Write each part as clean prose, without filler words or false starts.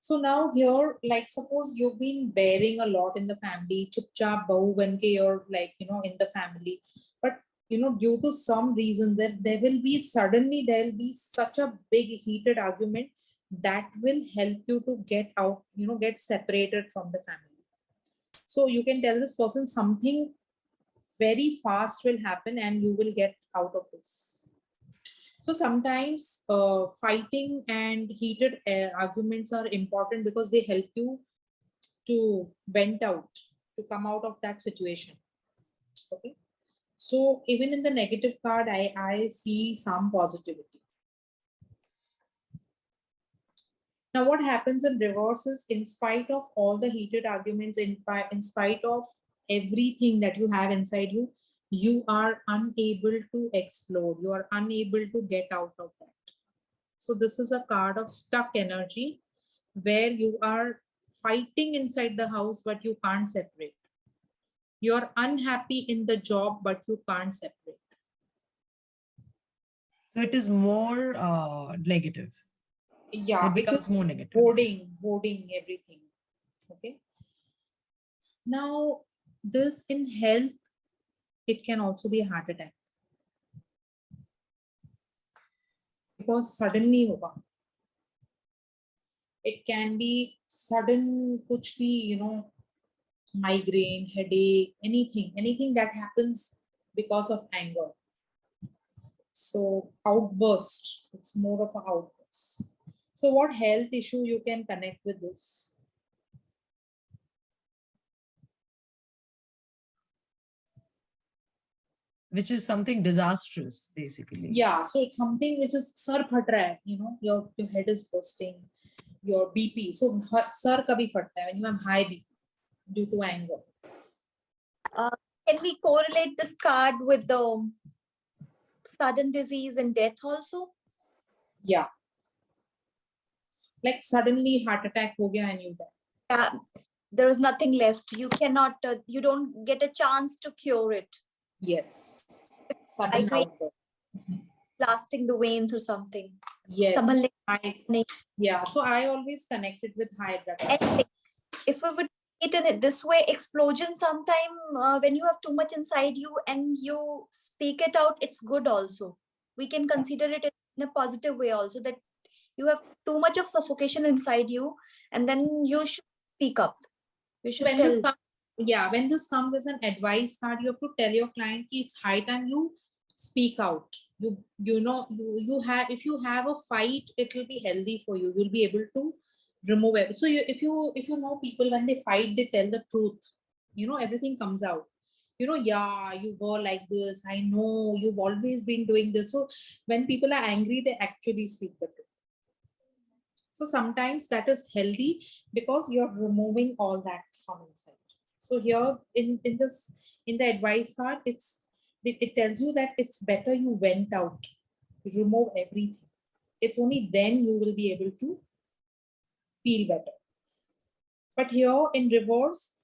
So now here, like suppose you've been bearing a lot in the family, chupchap bahu banke, you're like, in the family, but due to some reason that there will be suddenly there will be such a big heated argument that will help you to get out, get separated from the family. So you can tell this person something very fast will happen and you will get out of this. So sometimes fighting and heated arguments are important because they help you to vent out, to come out of that situation. Okay. So even in the negative card, I see some positivity. Now what happens in reverse is, in spite of all the heated arguments, in spite of everything that you have inside you, you are unable to explode. You are unable to get out of that. So this is a card of stuck energy where you are fighting inside the house, but you can't separate. You're unhappy in the job, but you can't separate. So it is more negative. Yeah, it becomes more negative. Hoarding everything. Okay. Now, this in health, it can also be a heart attack. Because suddenly hoga. It can be sudden, kuch bhi, migraine, headache, anything that happens because of anger. So outburst, it's more of an outburst. So what health issue you can connect with this? Which is something disastrous, basically. Yeah, so it's something which is sar phat raha hai, your head is bursting, your BP. So sar kabhi phatta hai when you have high BP due to anger. Can we correlate this card with the sudden disease and death also? Yeah. Like suddenly heart attack ho gaya and you die. Yeah, there is nothing left. You cannot, you don't get a chance to cure it. Yes. Sudden outburst. Blasting the veins or something. Yes. Yeah. So I always connected with high blood pressure. If we would it in it this way, explosion sometime when you have too much inside you and you speak it out, it's good also. We can consider it in a positive way also, that you have too much of suffocation inside you and then you should speak up. You should tell. When this comes as an advice card, you have to tell your client that it's high time you speak out. You have, if you have a fight, it will be healthy for you. You'll be able to remove it. So if you know people, when they fight, they tell the truth. Everything comes out. Yeah, you were like this. I know you've always been doing this. So when people are angry, they actually speak the truth. So sometimes that is healthy because you're removing all that from inside. So here in the advice card, it tells you that it's better you went out, remove everything. It's only then you will be able to feel better. But here in reverse,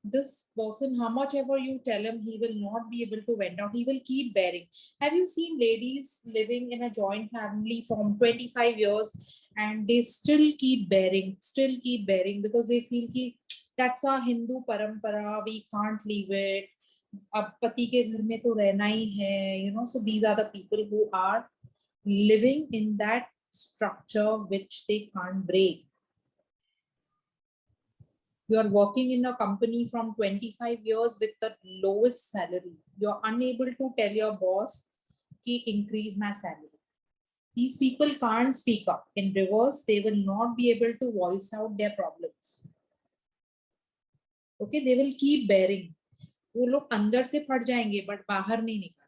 this person, how much ever you tell him, he will not be able to vent out. He will keep bearing. Have you seen ladies living in a joint family from 25 years and they still keep bearing because they feel ki that's a Hindu parampara, we can't leave it. Ab pati ke ghar mein to rehna hi hai, so these are the people who are living in that structure which they can't break. You are working in a company from 25 years with the lowest salary. You're unable to tell your boss, ki increase my salary. These people can't speak up. In reverse, they will not be able to voice out their problems. Okay, they will keep bearing. वो लोग अंदर से फट जाएंगे, but बाहर नहीं निकल.